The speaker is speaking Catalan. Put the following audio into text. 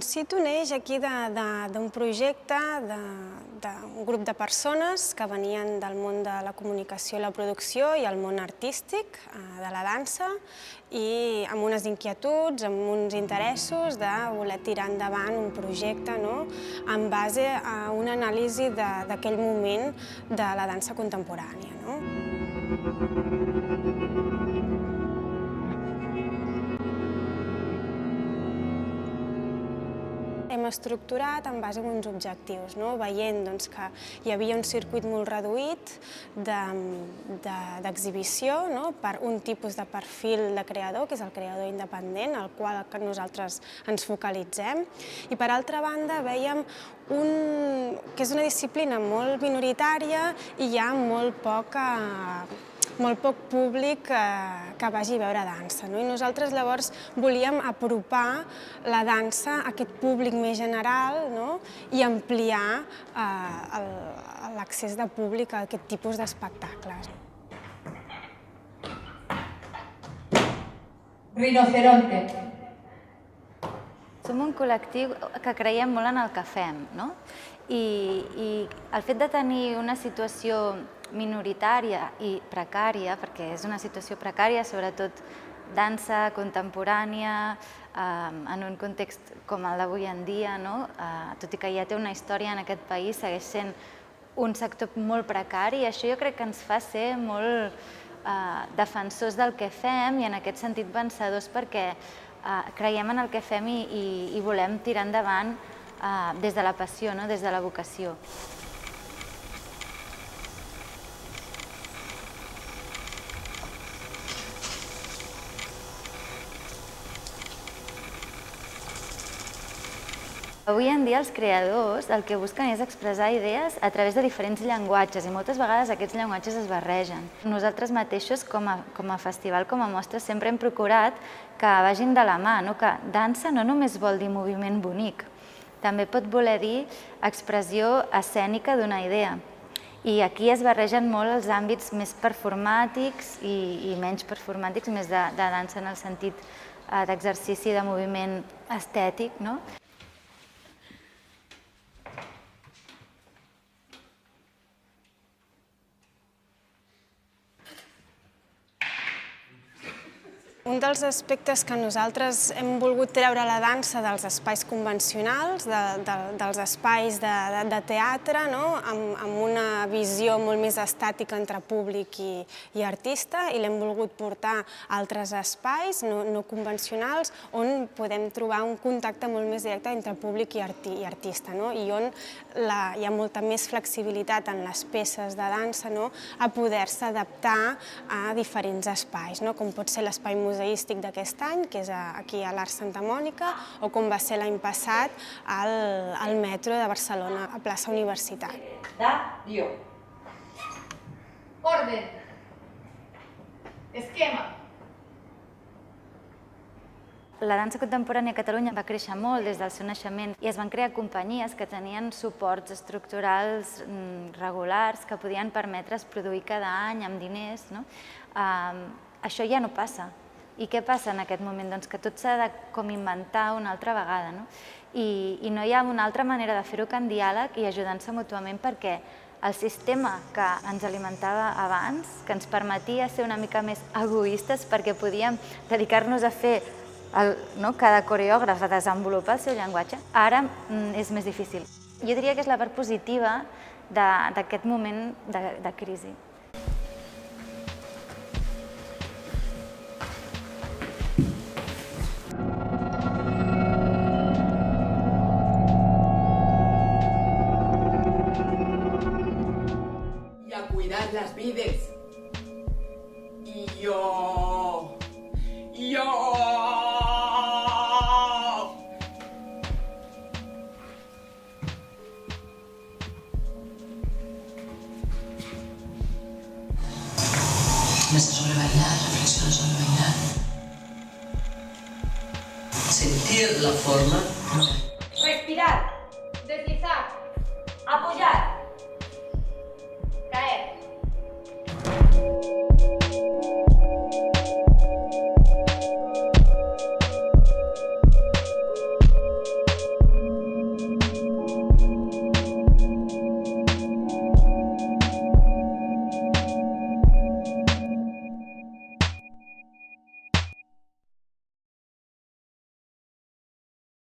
Situ neix aquí d'un projecte d'un grup de persones que venien del món de la comunicació i la producció i el món artístic de la dansa i amb unes inquietuds, amb uns interessos de voler tirar endavant un projecte en base a una anàlisi d'aquell moment de la dansa contemporània. Hem estructurat en base a uns objectius, veient que hi havia un circuit molt reduït d'exhibició per un tipus de perfil de creador, que és el creador independent, al qual nosaltres ens focalitzem. I per altra banda veiem que és una disciplina molt minoritària i hi ha molt poc públic que vagi a veure dansa. I nosaltres llavors volíem apropar la dansa a aquest públic més general i ampliar l'accés de públic a aquest tipus d'espectacles. Rinoceronte. Som un col·lectiu que creiem molt en el que fem, i el fet de tenir una situació minoritària i precària, perquè és una situació precària, sobretot dansa contemporània, en un context com el d'avui en dia, tot i que ja té una història en aquest país, segueix sent un sector molt precari, i això jo crec que ens fa ser molt defensors del que fem i en aquest sentit vencedors perquè creiem en el que fem i volem tirar endavant des de la passió, des de la vocació. Avui en dia els creadors el que busquen és expressar idees a través de diferents llenguatges i moltes vegades aquests llenguatges es barregen. Nosaltres mateixos com a festival, com a mostra, sempre hem procurat que vagin de la mà, que dansa no només vol dir moviment bonic, també pot voler dir expressió escènica d'una idea. I aquí es barregen molt els àmbits més performàtics i menys performàtics, més de dansa en el sentit d'exercici de moviment estètic. Un dels aspectes que nosaltres hem volgut treure la dansa dels espais convencionals, dels espais de teatre, amb una visió molt més estàtica entre públic i artista, i l'hem volgut portar a altres espais no convencionals on podem trobar un contacte molt més directe entre públic i artista, i on hi ha molta més flexibilitat en les peces de dansa a poder-se adaptar a diferents espais, com pot ser l'espai museístic d'aquest any, que és aquí a l'Arc Santa Mònica, o com va ser l'any passat al metro de Barcelona, a plaça Universitat. Dario. Orden. Esquema. La dansa contemporània a Catalunya va créixer molt des del seu naixement i es van crear companyies que tenien suports estructurals regulars que podien permetre's produir cada any amb diners. Això ja no passa. I què passa en aquest moment? Doncs que tot s'ha de inventar una altra vegada. I no hi ha una altra manera de fer-ho que en diàleg i ajudant-se mútuament, perquè el sistema que ens alimentava abans, que ens permetia ser una mica més egoistes perquè podíem dedicar-nos a fer cada coreògraf a desenvolupar el seu llenguatge, ara és més difícil. Jo diria que és la part positiva d'aquest moment de crisi. Y a cuidar las vides. Y yo... Piensa sobre bailar, reflexiona sobre bailar. Sentir la forma. Respirar. Deslizar. Apoyar.